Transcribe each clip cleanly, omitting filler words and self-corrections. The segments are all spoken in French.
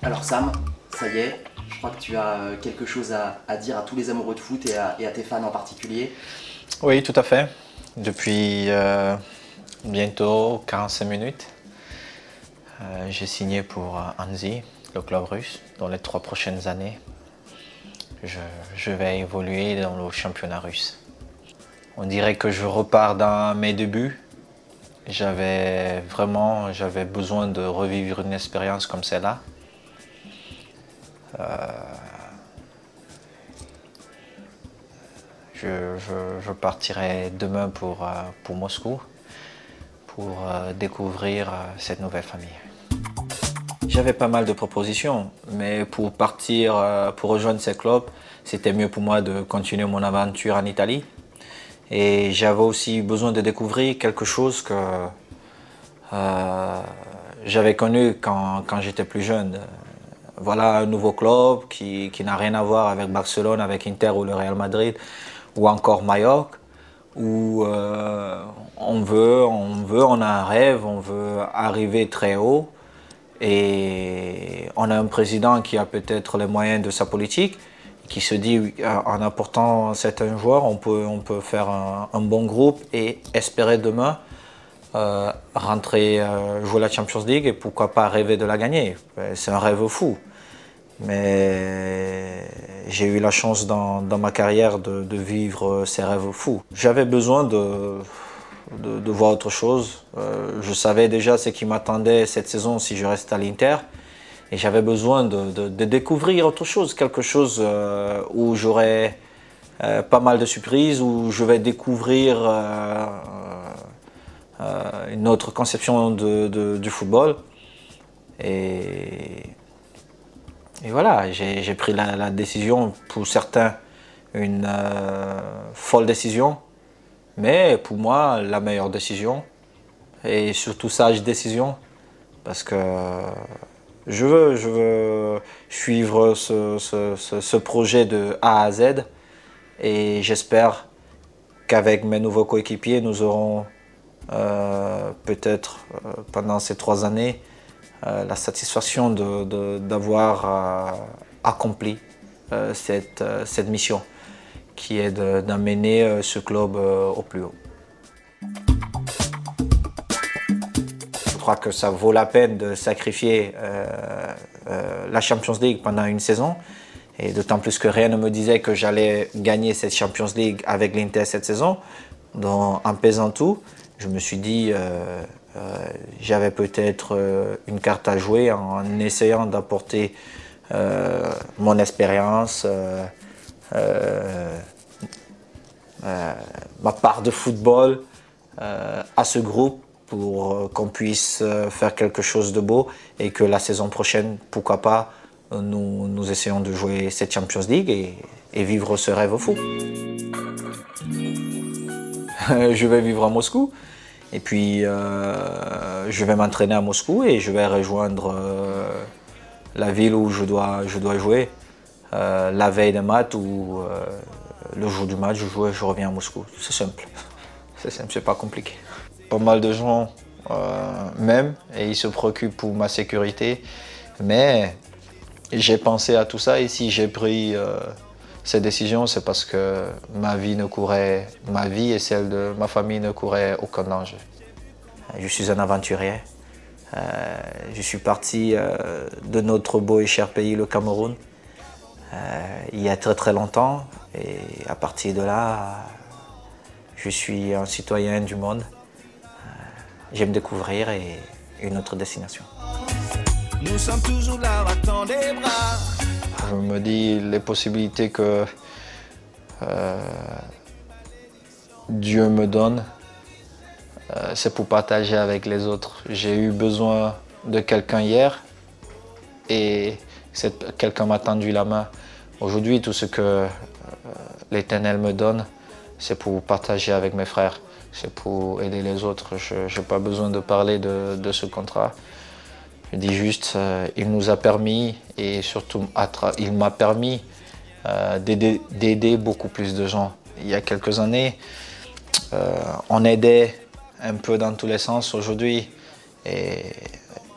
Alors Sam, ça y est, je crois que tu as quelque chose à dire à tous les amoureux de foot et à tes fans en particulier. Oui, tout à fait. Depuis bientôt 45 minutes, j'ai signé pour Anzhi, le club russe, dans les 3 prochaines années. Je vais évoluer dans le championnat russe. On dirait que je repars dans mes débuts. J'avais besoin de revivre une expérience comme celle-là. Je partirai demain pour Moscou pour découvrir cette nouvelle famille. J'avais pas mal de propositions, mais pour partir, pour rejoindre ces clubs, c'était mieux pour moi de continuer mon aventure en Italie. Et j'avais aussi besoin de découvrir quelque chose que j'avais connu quand j'étais plus jeune. Voilà un nouveau club qui n'a rien à voir avec Barcelone, avec Inter ou le Real Madrid, ou encore Mallorca, où on a un rêve, on veut arriver très haut. Et on a un président qui a peut-être les moyens de sa politique, qui se dit en apportant certains joueurs, on peut faire un bon groupe et espérer demain rentrer jouer la Champions League et pourquoi pas rêver de la gagner. C'est un rêve fou. Mais j'ai eu la chance dans ma carrière de vivre ces rêves fous. J'avais besoin de voir autre chose. Je savais déjà ce qui m'attendait cette saison si je reste à l'Inter. Et j'avais besoin de découvrir autre chose, quelque chose où j'aurai pas mal de surprises, où je vais découvrir une autre conception du football. Et voilà, j'ai pris la décision, pour certains, une folle décision, mais pour moi, la meilleure décision, et surtout sage décision, parce que je veux suivre ce projet de A à Z, et j'espère qu'avec mes nouveaux coéquipiers, nous aurons peut-être pendant ces 3 années la satisfaction d'avoir accompli cette mission qui est d'amener ce club au plus haut. Je crois que ça vaut la peine de sacrifier la Champions League pendant une saison, et d'autant plus que rien ne me disait que j'allais gagner cette Champions League avec l'Inter cette saison. Donc, en pesant tout, je me suis dit j'avais peut-être une carte à jouer en essayant d'apporter mon expérience, ma part de football à ce groupe pour qu'on puisse faire quelque chose de beau et que la saison prochaine, pourquoi pas, nous essayons de jouer cette Champions League et vivre ce rêve fou. Je vais vivre à Moscou. Et puis, je vais m'entraîner à Moscou et je vais rejoindre la ville où je dois jouer. La veille des matchs ou le jour du match, je reviens à Moscou. C'est simple. C'est simple, c'est pas compliqué. Pas mal de gens m'aiment et ils se préoccupent pour ma sécurité. Mais j'ai pensé à tout ça et si j'ai pris cette décision, c'est parce que ma vie et celle de ma famille ne couraient aucun danger. Je suis un aventurier. Je suis parti de notre beau et cher pays, le Cameroun, il y a très très longtemps. Et à partir de là, je suis un citoyen du monde. J'aime découvrir et une autre destination. Nous sommes toujours là, battant des bras. Je me dis les possibilités que Dieu me donne, c'est pour partager avec les autres. J'ai eu besoin de quelqu'un hier et quelqu'un m'a tendu la main. Aujourd'hui, tout ce que l'Éternel me donne, c'est pour partager avec mes frères, c'est pour aider les autres. Je n'ai pas besoin de parler de ce contrat. Je dis juste, il nous a permis, et surtout il m'a permis d'aider beaucoup plus de gens. Il y a quelques années, on aidait un peu dans tous les sens. Aujourd'hui, et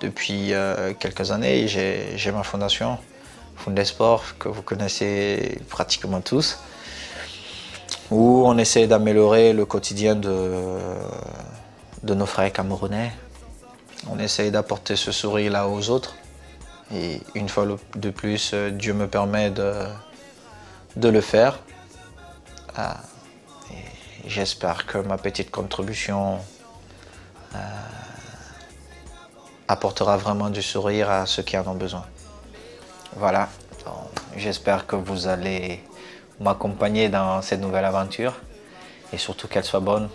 depuis quelques années, j'ai ma fondation, Fundesport, que vous connaissez pratiquement tous, où on essaie d'améliorer le quotidien de nos frères camerounais. On essaie d'apporter ce sourire-là aux autres. Et une fois de plus, Dieu me permet de le faire. J'espère que ma petite contribution apportera vraiment du sourire à ceux qui en ont besoin. Voilà, j'espère que vous allez m'accompagner dans cette nouvelle aventure et surtout qu'elle soit bonne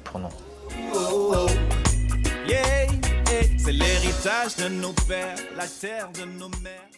pour nous. C'est l'héritage de nos pères, la terre de nos mères.